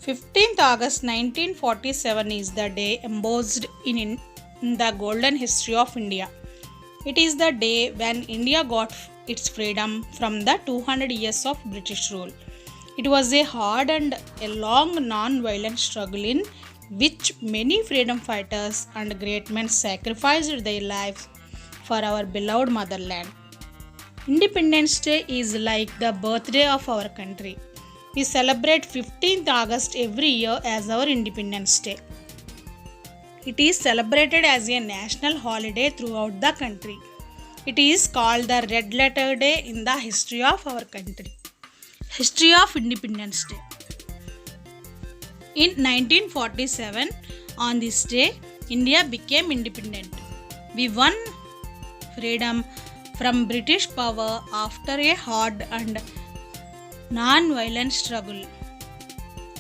15th August 1947 is the day embossed in the golden history of India. It is the day when India got its freedom from the 200 years of British rule. It was a hard and a long non-violent struggle in which many freedom fighters and great men sacrificed their lives for our beloved motherland. Independence Day is like the birthday of our country. We celebrate 15th August every year as our Independence Day. It is celebrated as a national holiday throughout the country. It is called the Red Letter Day in the history of our country. History of Independence Day. In 1947, on this day, India became independent. We won freedom from British power after a hard and non-violent struggle.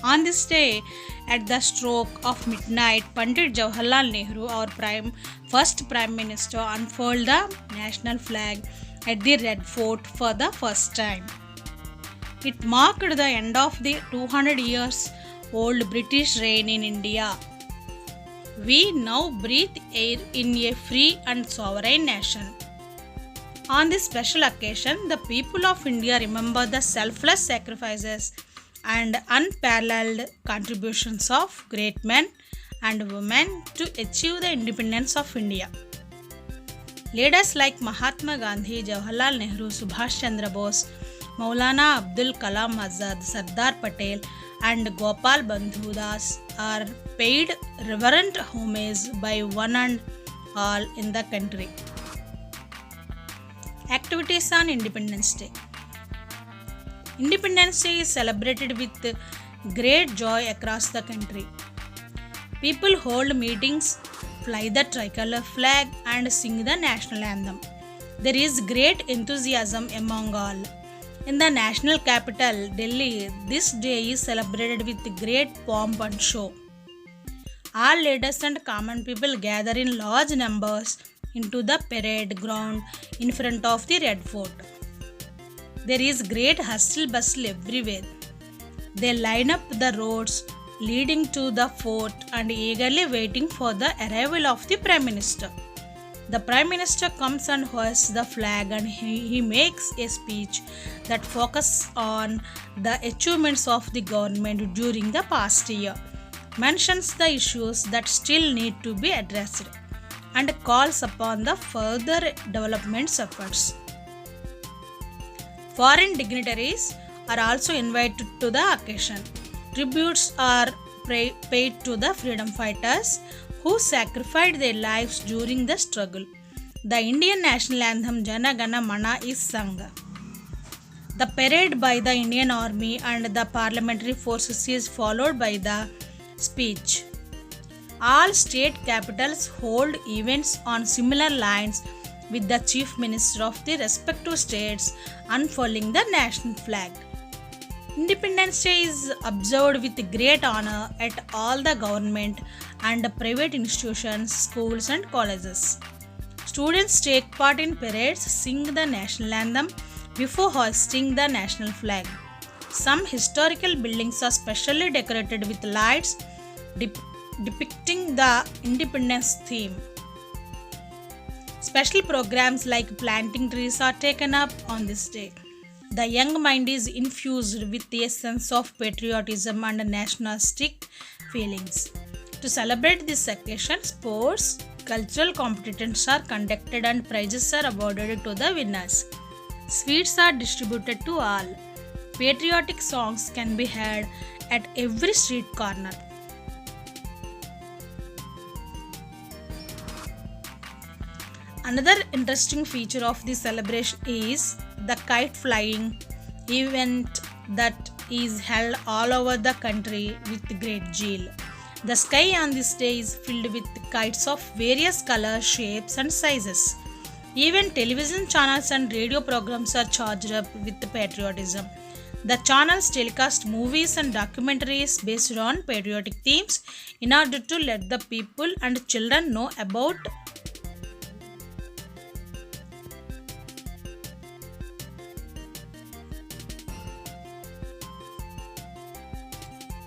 On this day, at the stroke of midnight, Pandit Jawaharlal Nehru, our first Prime Minister, unfurled the national flag at the Red Fort for the first time. It marked the end of the 200 years old British reign in India. We now breathe air in a free and sovereign nation. On this special occasion, the people of India remember the selfless sacrifices and unparalleled contributions of great men and women to achieve the independence of India. Leaders like Mahatma Gandhi, Jawaharlal Nehru, Subhash Chandra Bose, Maulana Abdul Kalam Azad, Sardar Patel, and Gopal Bandhu Das are paid reverent homage by one and all in the country. Activities on Independence Day. Independence Day is celebrated with great joy across the country. People hold meetings, fly the tricolor flag, and sing the national anthem. There is great enthusiasm among all. In the national capital, Delhi, this day is celebrated with great pomp and show. All leaders and common people gather in large numbers into the parade ground in front of the Red Fort. There is great hustle bustle everywhere. They line up the roads leading to the fort and eagerly waiting for the arrival of the Prime Minister. The Prime Minister comes and hoists the flag and he makes a speech that focuses on the achievements of the government during the past year, mentions the issues that still need to be addressed, and calls upon the further development efforts. Foreign dignitaries are also invited to the occasion. Tributes are paid to the freedom fighters who sacrificed their lives during the struggle. The Indian national anthem Jana Gana Mana is sung. The parade by the Indian Army and the parliamentary forces is followed by the speech. All state capitals hold events on similar lines with the Chief Minister of the respective states unfurling the national flag. Independence Day is observed with great honor at all the government and private institutions, schools and colleges. Students take part in parades, sing the national anthem before hoisting the national flag. Some historical buildings are specially decorated with lights depicting the independence theme. Special programs like planting trees are taken up on this day. The young mind is infused with a sense of patriotism and nationalistic feelings. To celebrate this occasion, sports, cultural competitions are conducted and prizes are awarded to the winners. Sweets are distributed to all. Patriotic songs can be heard at every street corner. Another interesting feature of the celebration is the kite flying event that is held all over the country with great zeal. The sky on this day is filled with kites of various colors, shapes, and sizes. Even television channels and radio programs are charged up with patriotism. The channels telecast movies and documentaries based on patriotic themes in order to let the people and children know about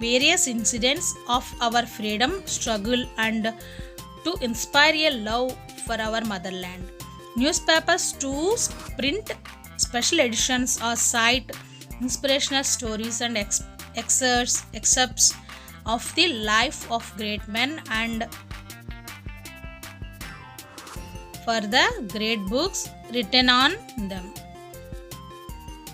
various incidents of our freedom struggle and to inspire a love for our motherland. Newspapers too print special editions or cite inspirational stories and excerpts of the life of great men and for the great books written on them.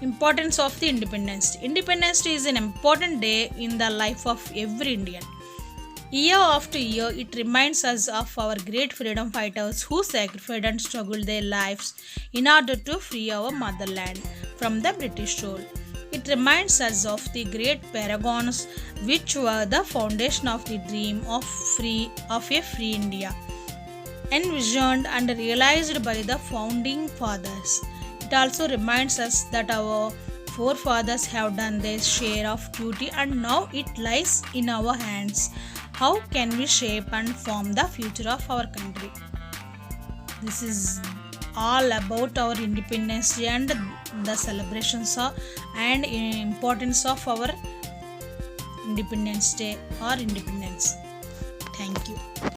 Importance of the Independence Day. Independence Day is an important day in the life of every Indian. Year after year, it reminds us of our great freedom fighters who sacrificed and struggled their lives in order to free our motherland from the British rule. It reminds us of the great paragons which were the foundation of the dream of a free India, envisioned and realized by the founding fathers. It also reminds us that our forefathers have done their share of duty and now it lies in our hands. How can we shape and form the future of our country? This is all about our Independence Day and the celebrations and importance of our Independence Day or independence. Thank you.